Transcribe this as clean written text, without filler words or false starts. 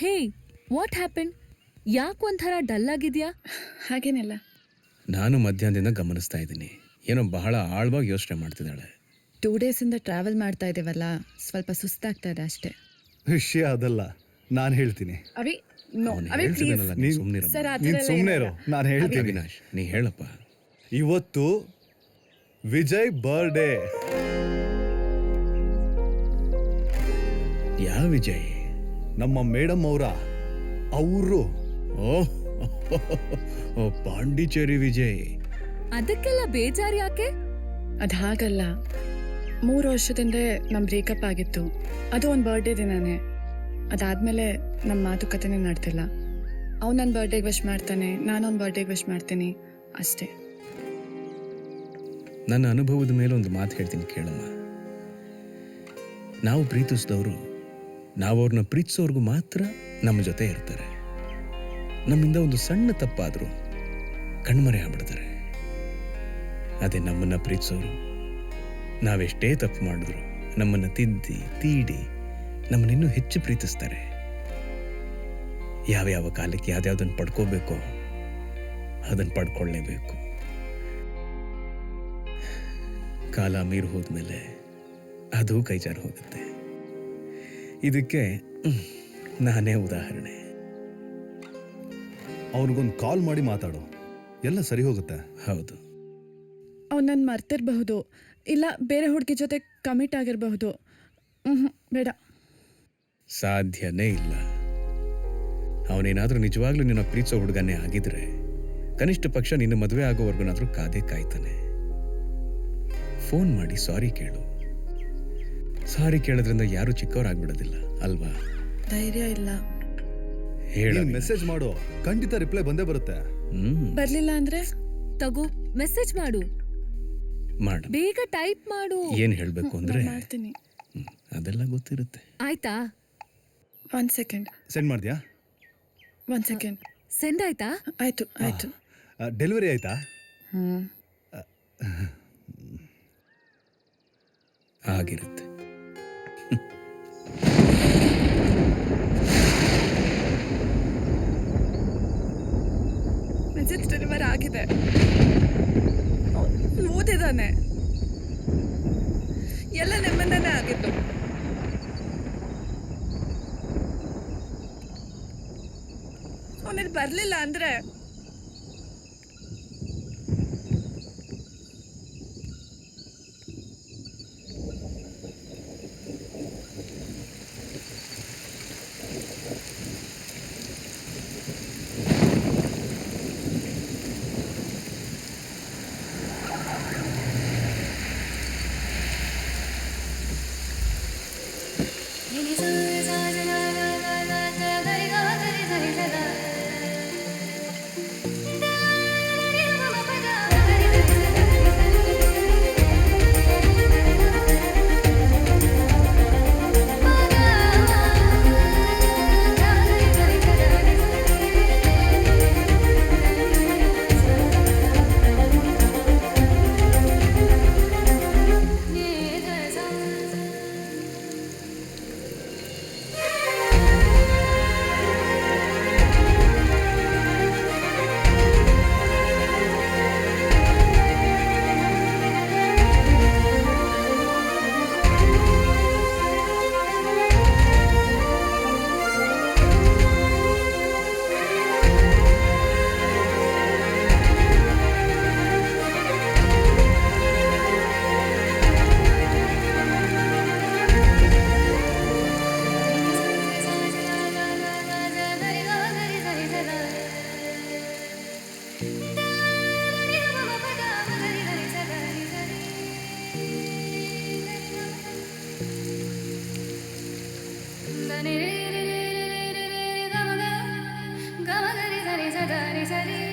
Hey, what happen? ಯಾಕೆ ಒಂಥರ dull ಆಗಿದ್ಯಾ? ಹಾಗೇನಿಲ್ಲ. ನಾನು ಮಧ್ಯಾಹ್ನದಿಂದ ಗಮನಿಸ್ತಾ ಇದ್ದೀನಿ, ಏನೋ ಬಹಳ ಆಳವಾಗಿ ಯೋಚನೆ ಮಾಡ್ತಿದ್ದಾಳೆ. 2 ಡೇಸಿಂದ ಟ್ರಾವೆಲ್ ಮಾಡ್ತಾ ಇದ್ದೀವಲ್ಲ, ಸ್ವಲ್ಪ ಸುಸ್ತಾಗ್ತಾ ಇದೆ ಅಷ್ಟೇ. ವಿಷಯ ಅದಲ್ಲ, ನಾನು ಹೇಳ್ತೀನಿ. ಅವಿ ನೋ, ಅವ್ನು ಅವಿ ಪ್ಲೀಸ್ ಹೇಳ್ತಿದ್ದಾನಲ್ಲ, ನೀನು ಸುಮ್ಮನಿರಮ್ಮ. ಸರ್, ಆ ಥರ ನೀನು ಎಲ್ಲ ಸುಮ್ಮನೆ ಇರು, ಏನಿಲ್ಲ. ನಾನು ಹೇಳ್ತೀನಿ. ಅವಿನಾಶ್, ನೀ ಹೇಳಪ್ಪ. ಇವತ್ತು ವಿಜಯ್ ಬರ್ಡೇ. ಯಾವ ವಿಜಯ್? ನಮ್ಮ ಮೇಡಮ್ ಅವರು ಓಹ್ ಓ, ಪಾಂಡಿಚೇರಿ ವಿಜಯ್. ಅದಕ್ಕೆಲ್ಲ ಬೇಜಾರು ಯಾಕೆ? ಅದು ಹಾಗಲ್ಲ, 3 ವರ್ಷದಿಂದ ನಮ್ಮ ಬ್ರೇಕಪ್ ಆಗಿತ್ತು. ಅದು ಒಂದು ಬರ್ಡೇ ದಿನಾನೇ. ಅದಾದಮೇಲೆ ನಮ್ಮ ಮಾತುಕತೆನೇ ನಡ್ತಿಲ್ಲ. ಅವ್ನು ನನ್ನ ಬರ್ಡೇಗೆ ವಿಶ್ ಮಾಡ್ತಾನೆ, ನಾನು ಅವ್ನ ಬರ್ಡೇಗೆ ವಿಶ್ ಮಾಡ್ತೀನಿ, ಅಷ್ಟೇ. ನನ್ನ ಅನುಭವದ ಮೇಲೆ ಒಂದು ಮಾತು ಹೇಳ್ತೀನಿ ಕೇಳಮ್ಮ. ನಾವು ಪ್ರೀತಿಸಿದವರು ನಾವು ಅವ್ರನ್ನ ಪ್ರೀತಿಸೋರ್ಗು ಮಾತ್ರ ನಮ್ಮ ಜೊತೆ ಇರ್ತಾರೆ. ನಮ್ಮಿಂದ ಒಂದು ಸಣ್ಣ ತಪ್ಪಾದರೂ ಕಣ್ಮರೆ ಆಗ್ಬಿಡ್ತಾರೆ. ಅದೇ ನಮ್ಮನ್ನು ಪ್ರೀತಿಸೋರು ನಾವೆಷ್ಟೇ ತಪ್ಪು ಮಾಡಿದ್ರು ನಮ್ಮನ್ನು ತಿದ್ದಿ ತೀಡಿ ನಮ್ಮನ್ನಿನ್ನೂ ಹೆಚ್ಚು ಪ್ರೀತಿಸ್ತಾರೆ. ಯಾವ್ಯಾವ ಕಾಲಕ್ಕೆ ಯಾವ್ಯಾವ್ದನ್ನು ಪಡ್ಕೋಬೇಕೋ ಅದನ್ನು ಪಡ್ಕೊಳ್ಳೇಬೇಕು. ಕಾಲ ಮೀರಿ ಹೋದ್ಮೇಲೆ ಅದು ಕೈಜಾರು ಹೋಗುತ್ತೆ. ಇದಕ್ಕೆ ನಾನೇ ಉದಾಹರಣೆ. ಅವ್ನಿಗೊಂದು ಕಾಲ್ ಮಾಡಿ ಮಾತಾಡು, ಎಲ್ಲ ಸರಿ ಹೋಗುತ್ತೆ. ಹೌದು, ಅವ್ನು ನನ್ನ ಮರ್ತಿರಬಹುದು, ಇಲ್ಲ ಬೇರೆ ಹುಡುಗಿ ಜೊತೆ ಕಮಿಟ್ ಆಗಿರಬಹುದು. ಬೇಡ. ಸಾಧ್ಯನೇ ಇಲ್ಲ. ಅವನೇನಾದ್ರೂ ನಿಜವಾಗ್ಲೂ ನಿನ್ನ ಪ್ರೀತಿಸೋ ಹುಡುಗನೇ ಆಗಿದ್ರೆ ಕನಿಷ್ಠ ಪಕ್ಷ ನಿನ್ನ ಮದುವೆ ಆಗೋವರೆಗೂ ಕಾದೇ ಕಾಯ್ತಾನೆ. ಫೋನ್ ಮಾಡಿ ಸಾರಿ ಕೇಳು. ಸಾರಿ ಕೇಳೋದ್ರಿಂದ ಯಾರು ಚಿಕ್ಕವರಾಗ್ಬಿಡೋದಿಲ್ಲ ಅಲ್ವಾ? ಧೈರ್ಯ ಇಲ್ಲ. ಹೇಳ ಮೆಸೇಜ್ ಮಾಡು, ಖಂಡಿತ ರಿಪ್ಲೈ ಬಂದೇ ಬರುತ್ತೆ. ಬರ್ಲಿಲ್ಲ ಅಂದ್ರೆ ತಗೋ, ಮೆಸೇಜ್ ಮಾಡು, ಮಾಡು. ಬೇಗ ಟೈಪ್ ಮಾಡು. ಏನ್ ಹೇಳ್ಬೇಕು ಅಂದ್ರೆ ಮಾಡ್ತೀನಿ. ಅದೆಲ್ಲ ಗೊತ್ತಿರುತ್ತೆ. ಆಯ್ತಾ? 1 ಸೆಕೆಂಡ್. ಸೆಂಡ್ ಮಾಡಿದ್ಯಾ? 1 ಸೆಕೆಂಡ್. ಸೆಂಡ್ ಆಯ್ತಾ? ಆಯ್ತು ಆಯ್ತು. ಡೆಲಿವರಿ ಆಯ್ತಾ? ಆಗಿರುತ್ತೆ. ಮೆಸೇಜ್ ಡೆಲಿವರ್ ಆಗಿದೆ, ಓದಿದ್ದಾನೆ, ಎಲ್ಲ ನಿಮ್ಮಿಂದನೇ ಆಗಿತ್ತು. ಅವನಿಲ್ಲಿ ಬರಲಿಲ್ಲ ಅಂದ್ರೆ Sari